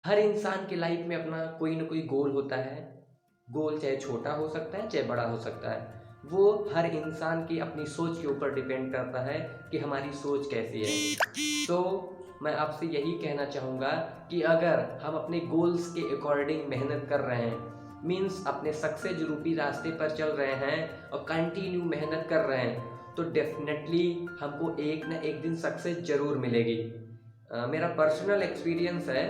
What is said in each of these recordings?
हर इंसान की लाइफ में अपना कोई ना कोई गोल होता है। गोल चाहे छोटा हो सकता है चाहे बड़ा हो सकता है। वो हर इंसान की अपनी सोच के ऊपर डिपेंड करता है कि हमारी सोच कैसी है। तो मैं आपसे यही कहना चाहूँगा कि अगर हम अपने गोल्स के अकॉर्डिंग मेहनत कर रहे हैं, मीन्स अपने सक्सेस रूपी रास्ते पर चल रहे हैं और कंटिन्यू मेहनत कर रहे हैं, तो डेफिनेटली हमको एक ना एक दिन सक्सेस जरूर मिलेगी। मेरा पर्सनल एक्सपीरियंस है,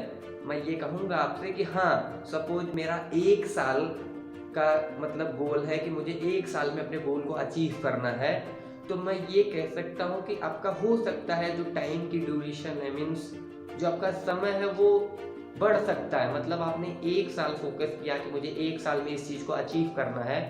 मैं ये कहूँगा आपसे कि हाँ, सपोज मेरा 1 साल का मतलब गोल है कि मुझे 1 साल में अपने गोल को अचीव करना है, तो मैं ये कह सकता हूँ कि आपका हो सकता है जो टाइम की ड्यूरेशन है, मीन्स जो आपका समय है वो बढ़ सकता है। मतलब आपने 1 साल फोकस किया कि मुझे 1 साल में इस चीज़ को अचीव करना है,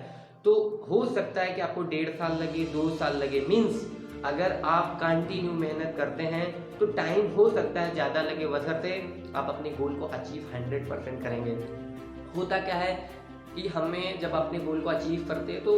तो हो सकता है कि आपको 1.5 साल लगे, 2 साल लगे। मीन्स अगर आप कंटिन्यू मेहनत करते हैं तो टाइम हो सकता है ज़्यादा लगे, वजह आप अपने गोल को अचीव 100% करेंगे। होता क्या है कि हमें जब अपने गोल को अचीव करते हैं तो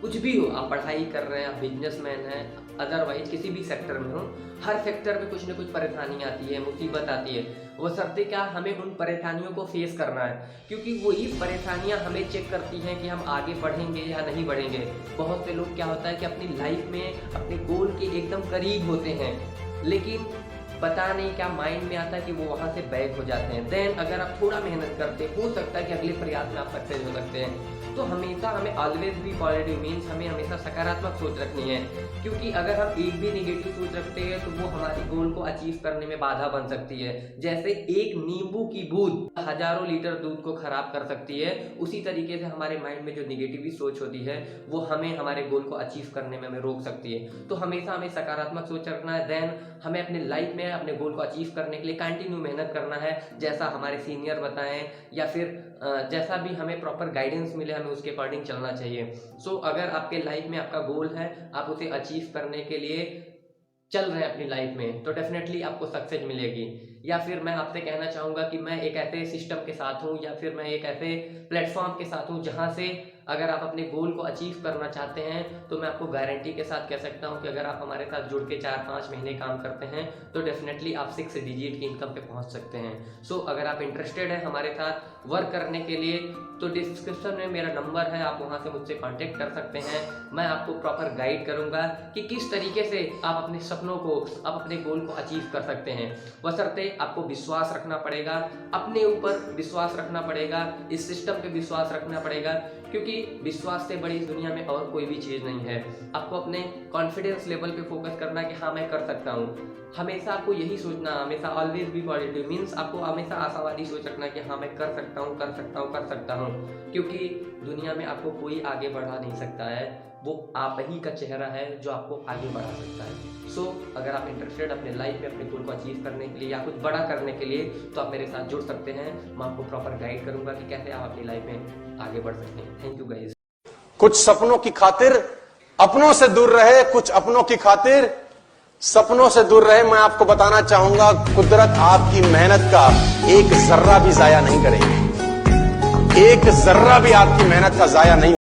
कुछ भी हो, आप पढ़ाई कर रहे हैं, आप बिजनेसमैन हैं, अदरवाइज किसी भी सेक्टर में हो, हर सेक्टर में कुछ ना कुछ परेशानी आती है, मुसीबत आती है। वो शर्ते क्या, हमें उन परेशानियों को फेस करना है, क्योंकि वही परेशानियां हमें चेक करती हैं कि हम आगे बढ़ेंगे या नहीं बढ़ेंगे। बहुत से लोग क्या होता है कि अपनी लाइफ में अपने गोल के एकदम करीब होते हैं, लेकिन पता नहीं क्या माइंड में आता है कि वो वहाँ से बैक हो जाते हैं। देन अगर आप थोड़ा मेहनत करते हो सकता है कि अगले प्रयास में आप सक्सेस हो सकते हैं। तो हमेशा हमें ऑलवेज भी पॉजिटिव, मीन्स हमें हमेशा सकारात्मक सोच रखनी है, क्योंकि अगर हम एक भी नेगेटिव सोच रखते हैं तो वो हमारी गोल को अचीव करने में बाधा बन सकती है। जैसे एक नींबू की बूंद हजारों लीटर दूध को खराब कर सकती है, उसी तरीके से हमारे माइंड में जो निगेटिव सोच होती है वो हमें हमारे गोल को अचीव करने में हमें रोक सकती है। तो हमेशा हमें सकारात्मक सोच रखना है। देन हमें अपने लाइफ में अपने गोल को अचीव करने के लिए कंटिन्यू मेहनत करना है, जैसा हमारे सीनियर बताएं या फिर जैसा भी हमें प्रॉपर गाइडेंस मिले, हमें उसके अकॉर्डिंग चलना चाहिए। सो अगर आपके लाइफ में आपका गोल है, आप उसे अचीव करने के लिए चल रहे हैं अपनी लाइफ में, तो डेफिनेटली आपको सक्सेस मिलेगी। या फिर मैं आपसे कहना चाहूँगा कि मैं एक ऐसे सिस्टम के साथ हूँ या फिर मैं एक ऐसे प्लेटफॉर्म के साथ हूँ जहाँ से अगर आप अपने गोल को अचीव करना चाहते हैं तो मैं आपको गारंटी के साथ कह सकता हूँ कि अगर आप हमारे साथ जुड़ के 4-5 महीने काम करते हैं तो डेफिनेटली आप 6 डिजिट की इनकम पे पहुँच सकते हैं। सो अगर आप इंटरेस्टेड हैं हमारे साथ वर्क करने के लिए तो डिस्क्रिप्शन में मेरा नंबर है, आप वहाँ से मुझसे कॉन्टेक्ट कर सकते हैं। मैं आपको प्रॉपर गाइड करूँगा कि किस तरीके से आप अपने सपनों को, आप अपने गोल को अचीव कर सकते हैं। बशर्ते आपको विश्वास रखना पड़ेगा, अपने ऊपर विश्वास रखना पड़ेगा, इस सिस्टम पे विश्वास रखना पड़ेगा, क्योंकि विश्वास से बड़ी इस दुनिया में और कोई भी चीज़ नहीं है। आपको अपने कॉन्फिडेंस लेवल पे फोकस करना है कि हाँ मैं कर सकता हूँ। हमेशा आपको यही सोचना, हमेशा ऑलवेज बी पॉजिटिव, मीन्स आपको हमेशा आशावादी सोच रखना कि हाँ मैं कर सकता हूँ, कर सकता हूँ, कर सकता हूँ, क्योंकि दुनिया में आपको कोई आगे बढ़ा नहीं सकता है, वो आप ही का चेहरा है जो आपको आगे बढ़ा सकता है। सो अगर आप इंटरेस्टेड अपने लाइफ में अपने गोल को अचीव करने के लिए या कुछ बड़ा करने के लिए, तो आप मेरे साथ जुड़ सकते हैं। मैं आपको प्रॉपर गाइड करूंगा कि कैसे आप अपनी लाइफ में आगे बढ़ सकते हैं। Thank you guys. कुछ सपनों की खातिर अपनों से दूर रहे, कुछ अपनों की खातिर सपनों से दूर रहे। मैं आपको बताना चाहूंगा, कुदरत आपकी मेहनत का एक जर्रा भी जाया नहीं करेगी, एक जर्रा भी आपकी मेहनत का जाया नहीं